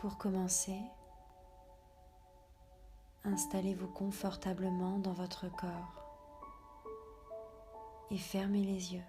Pour commencer, installez-vous confortablement dans votre corps et fermez les yeux.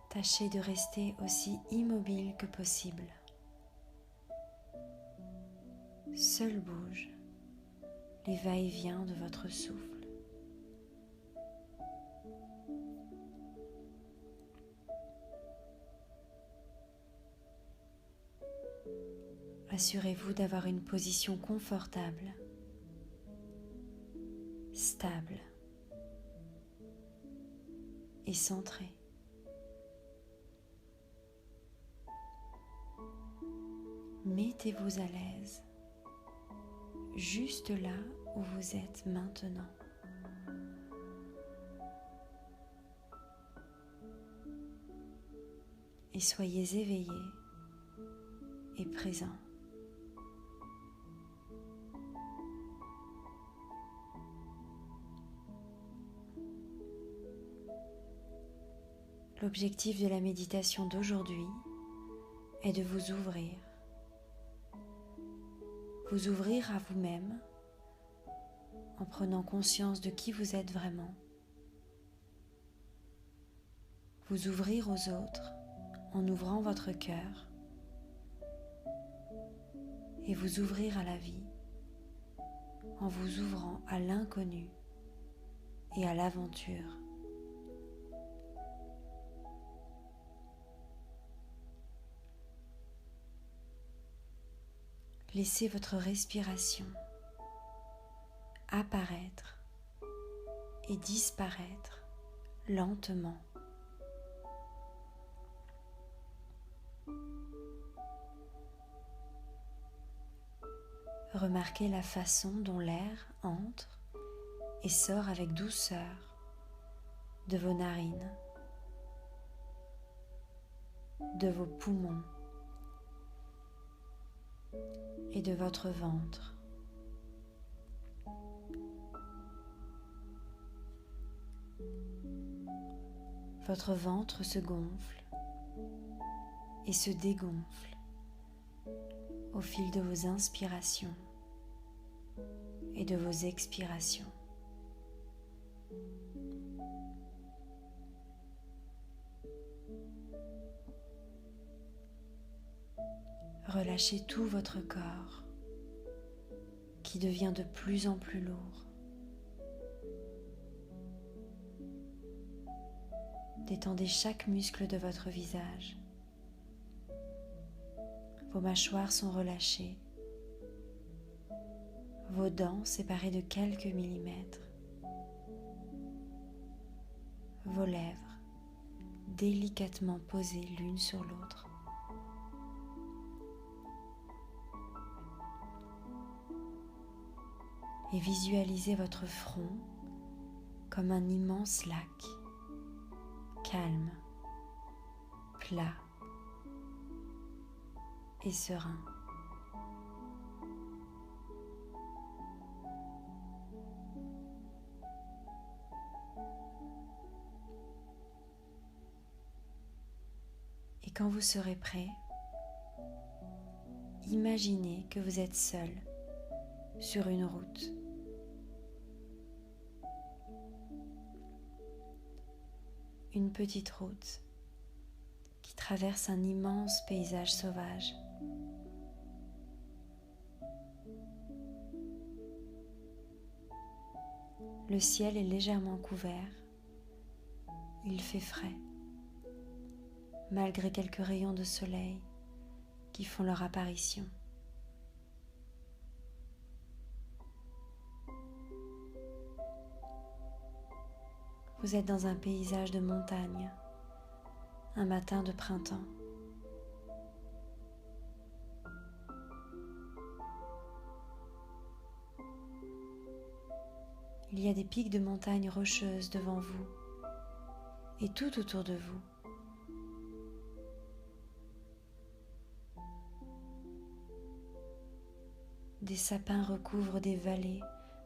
Tâchez de rester aussi immobile que possible. Seul bouge les va-et-vient de votre souffle. Assurez-vous d'avoir une position confortable, stable et centrée. Mettez-vous à l'aise, juste là où vous êtes maintenant. Et soyez éveillé et présent. L'objectif de la méditation d'aujourd'hui est de vous ouvrir à vous-même en prenant conscience de qui vous êtes vraiment, vous ouvrir aux autres en ouvrant votre cœur et vous ouvrir à la vie en vous ouvrant à l'inconnu et à l'aventure. Laissez votre respiration apparaître et disparaître lentement. Remarquez la façon dont l'air entre et sort avec douceur de vos narines, de vos poumons et de votre ventre. Votre ventre se gonfle et se dégonfle au fil de vos inspirations et de vos expirations. Relâchez tout votre corps qui devient de plus en plus lourd. Détendez chaque muscle de votre visage. Vos mâchoires sont relâchées, vos dents séparées de quelques millimètres, vos lèvres délicatement posées l'une sur l'autre. Et visualisez votre front comme un immense lac, calme, plat et serein. Et quand vous serez prêt, imaginez que vous êtes seul sur une route. Une petite route qui traverse un immense paysage sauvage. Le ciel est légèrement couvert, il fait frais, malgré quelques rayons de soleil qui font leur apparition. Vous êtes dans un paysage de montagne, un matin de printemps. Il y a des pics de montagnes rocheuses devant vous et tout autour de vous. Des sapins recouvrent des vallées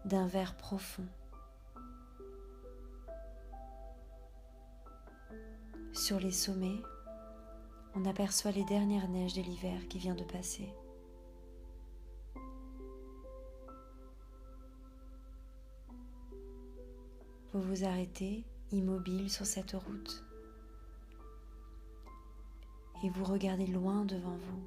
d'un vert profond. Sur les sommets, on aperçoit les dernières neiges de l'hiver qui vient de passer. Vous vous arrêtez immobile sur cette route et vous regardez loin devant vous.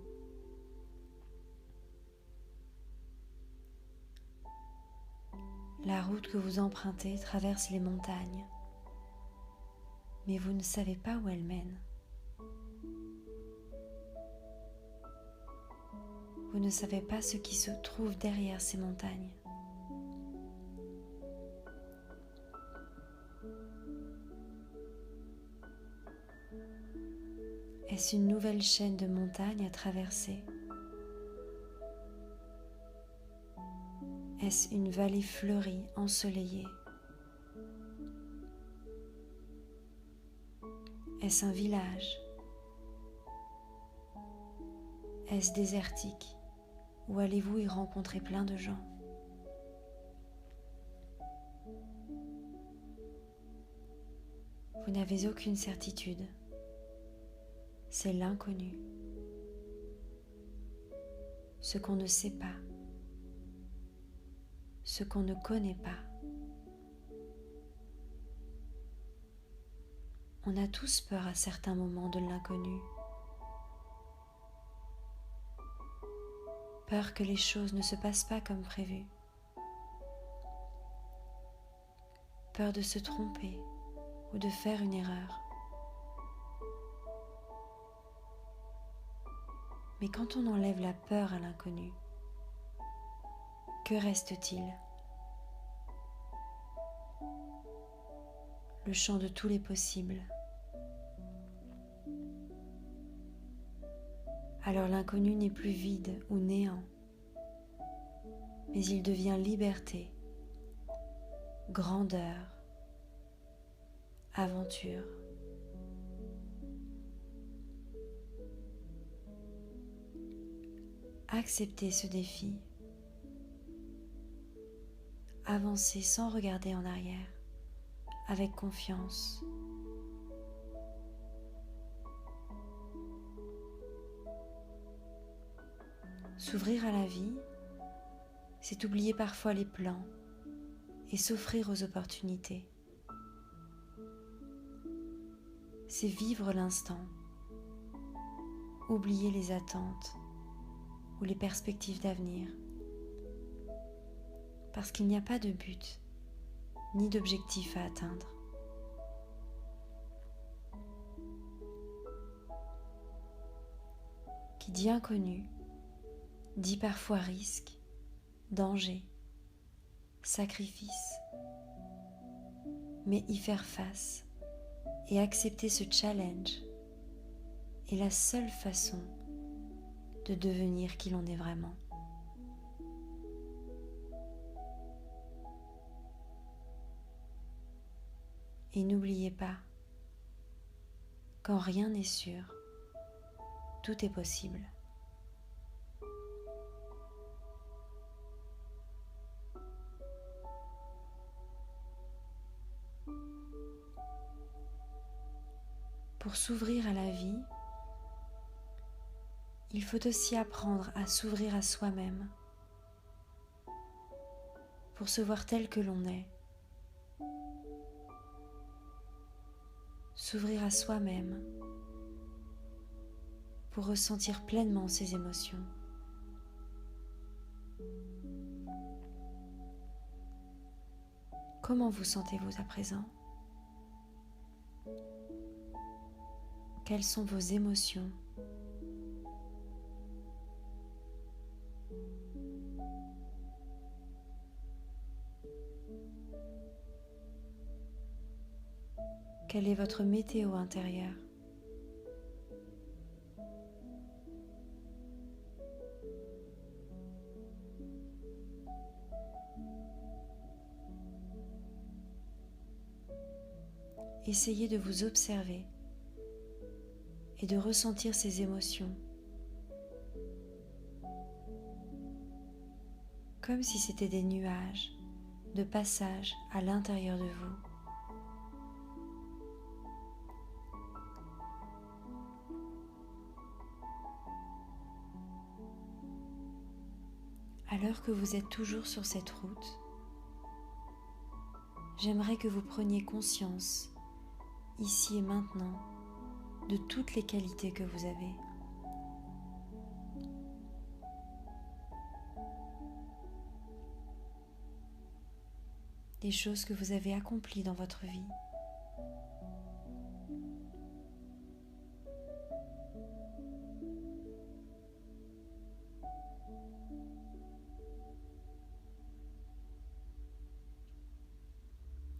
La route que vous empruntez traverse les montagnes, mais vous ne savez pas où elle mène. Vous ne savez pas ce qui se trouve derrière ces montagnes. Est-ce une nouvelle chaîne de montagnes à traverser? Est-ce une vallée fleurie, ensoleillée? Est-ce un village? Est-ce désertique? Ou allez-vous y rencontrer plein de gens? Vous n'avez aucune certitude. C'est l'inconnu. Ce qu'on ne sait pas. Ce qu'on ne connaît pas. On a tous peur à certains moments de l'inconnu. Peur que les choses ne se passent pas comme prévu. Peur de se tromper ou de faire une erreur. Mais quand on enlève la peur à l'inconnu, que reste-t-il? Le champ de tous les possibles. Alors l'inconnu n'est plus vide ou néant, mais il devient liberté, grandeur, aventure. Acceptez ce défi. Avancez sans regarder en arrière, avec confiance. S'ouvrir à la vie, c'est oublier parfois les plans et s'offrir aux opportunités. C'est vivre l'instant, oublier les attentes ou les perspectives d'avenir, parce qu'il n'y a pas de but ni d'objectif à atteindre. Qui dit inconnu, dit parfois risque, danger, sacrifice. Mais y faire face et accepter ce challenge est la seule façon de devenir qui l'on est vraiment. Et n'oubliez pas, quand rien n'est sûr, tout est possible. Pour s'ouvrir à la vie, il faut aussi apprendre à s'ouvrir à soi-même, pour se voir tel que l'on est. S'ouvrir à soi-même, pour ressentir pleinement ses émotions. Comment vous sentez-vous à présent? Quelles sont vos émotions? Quelle est votre météo intérieure? Essayez de vous observer et de ressentir ces émotions, comme si c'était des nuages de passage à l'intérieur de vous. À l'heure que vous êtes toujours sur cette route, j'aimerais que vous preniez conscience, ici et maintenant, de toutes les qualités que vous avez. Des choses que vous avez accomplies dans votre vie.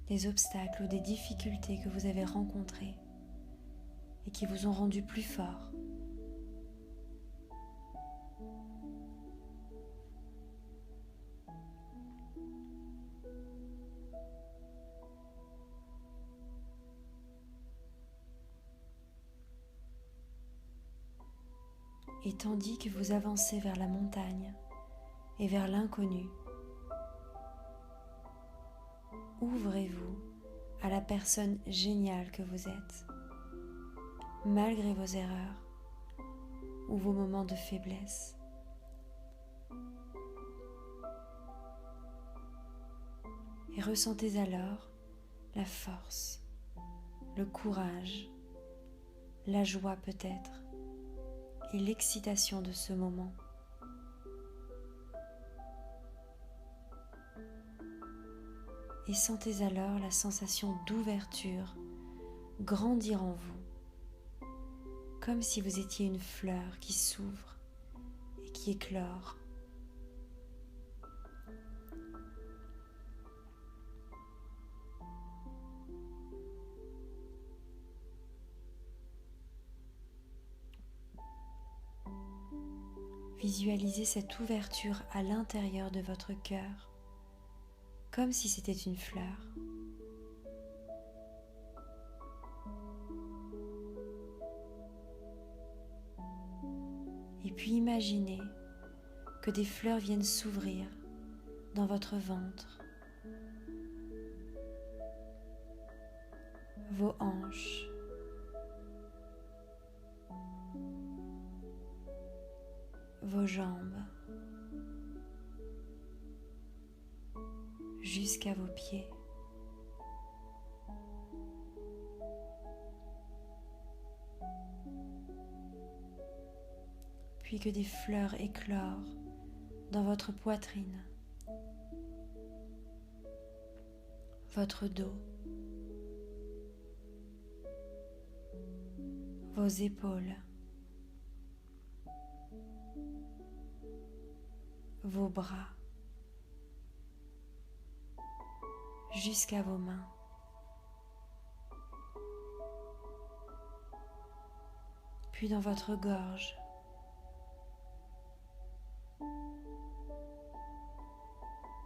Des obstacles ou des difficultés que vous avez rencontrés et qui vous ont rendu plus fort. Et tandis que vous avancez vers la montagne et vers l'inconnu, ouvrez-vous à la personne géniale que vous êtes, malgré vos erreurs ou vos moments de faiblesse. Et ressentez alors la force, le courage, la joie peut-être, et l'excitation de ce moment. Et sentez alors la sensation d'ouverture grandir en vous, comme si vous étiez une fleur qui s'ouvre et qui éclore. Visualisez cette ouverture à l'intérieur de votre cœur, comme si c'était une fleur. Et puis imaginez que des fleurs viennent s'ouvrir dans votre ventre, vos hanches, vos jambes, jusqu'à vos pieds. Puis que des fleurs éclorent dans votre poitrine, votre dos, vos épaules, vos bras, jusqu'à vos mains. Puis dans votre gorge,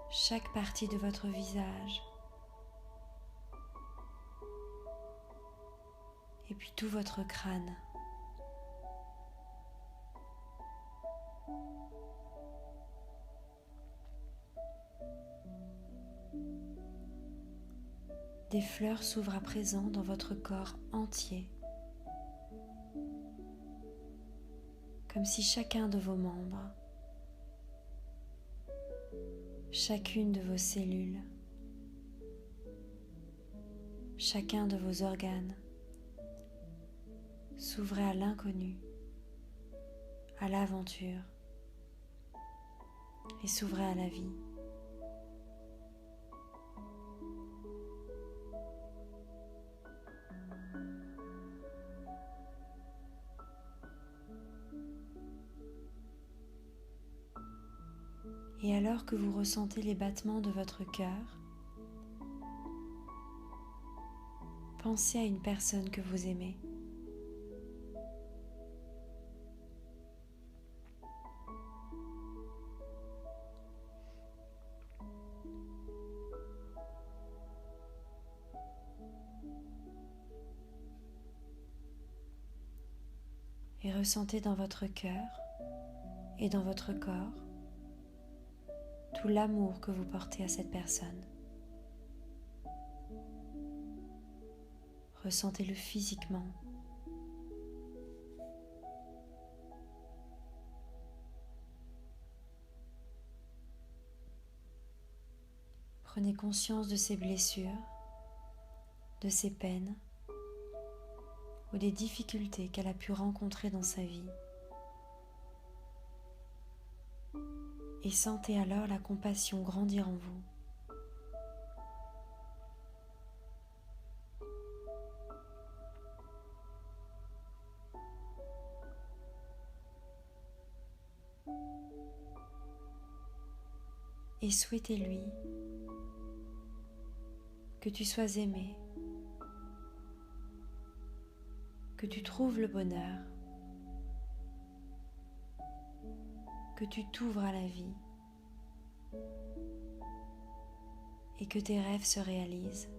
chaque partie de votre visage, et puis tout votre crâne. Des fleurs s'ouvrent à présent dans votre corps entier, comme si chacun de vos membres, chacune de vos cellules, chacun de vos organes s'ouvrait à l'inconnu, à l'aventure et s'ouvrait à la vie. Et alors que vous ressentez les battements de votre cœur, pensez à une personne que vous aimez. Et ressentez dans votre cœur et dans votre corps tout l'amour que vous portez à cette personne. Ressentez-le physiquement. Prenez conscience de ces blessures, de ces peines ou des difficultés qu'elle a pu rencontrer dans sa vie. Et sentez alors la compassion grandir en vous. Et souhaitez-lui que tu sois aimé, que tu trouves le bonheur, que tu t'ouvres à la vie et que tes rêves se réalisent.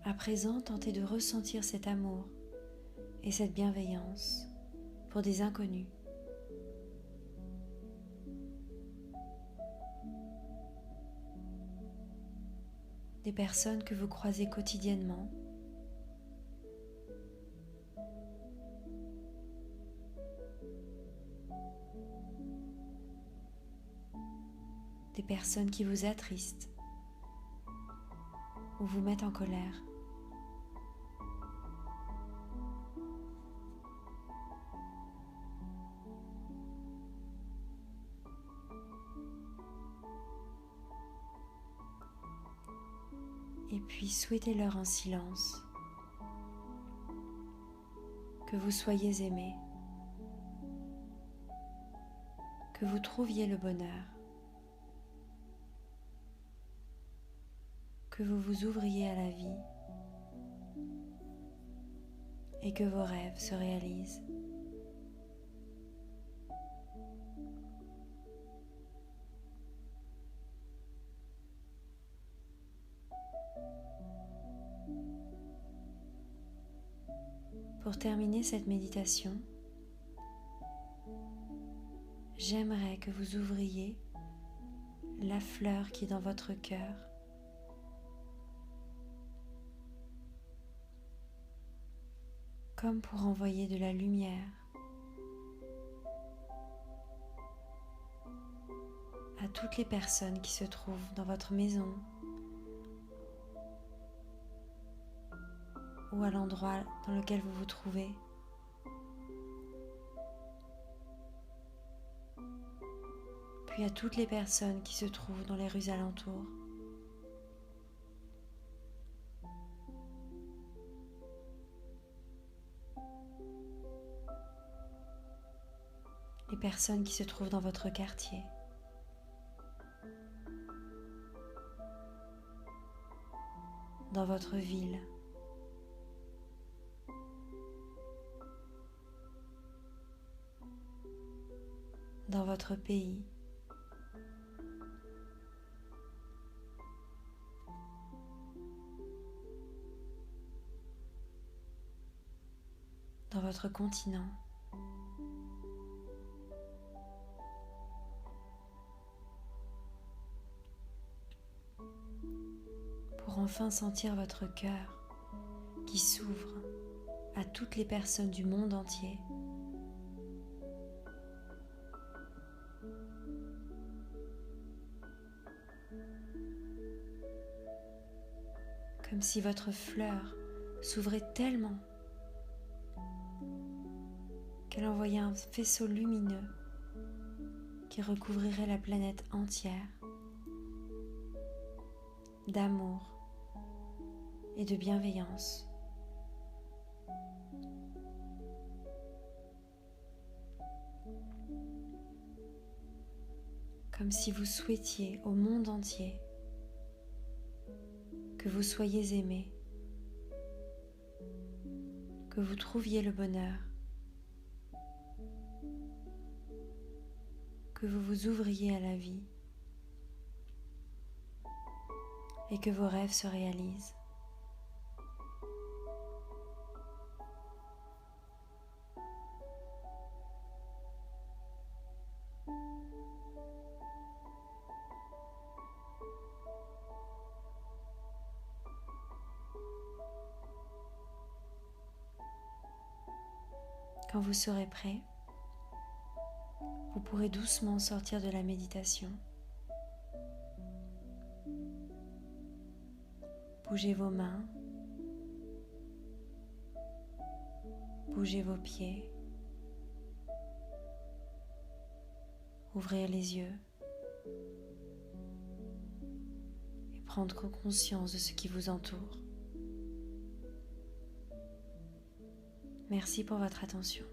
À présent, tentez de ressentir cet amour et cette bienveillance pour des inconnus. Des personnes que vous croisez quotidiennement, des personnes qui vous attristent ou vous mettent en colère. Et puis souhaitez-leur en silence que vous soyez aimés, que vous trouviez le bonheur, que vous vous ouvriez à la vie et que vos rêves se réalisent. Pour terminer cette méditation, j'aimerais que vous ouvriez la fleur qui est dans votre cœur comme pour envoyer de la lumière à toutes les personnes qui se trouvent dans votre maison ou à l'endroit dans lequel vous vous trouvez. Puis à toutes les personnes qui se trouvent dans les rues alentours. Les personnes qui se trouvent dans votre quartier. Dans votre ville. Dans votre pays. Dans votre continent. Pour enfin sentir votre cœur qui s'ouvre à toutes les personnes du monde entier. Comme si votre fleur s'ouvrait tellement qu'elle envoyait un faisceau lumineux qui recouvrirait la planète entière d'amour et de bienveillance. Comme si vous souhaitiez au monde entier que vous soyez aimé, que vous trouviez le bonheur, que vous vous ouvriez à la vie et que vos rêves se réalisent. Quand vous serez prêt, vous pourrez doucement sortir de la méditation. Bougez vos mains, bougez vos pieds, ouvrir les yeux et prendre conscience de ce qui vous entoure. Merci pour votre attention.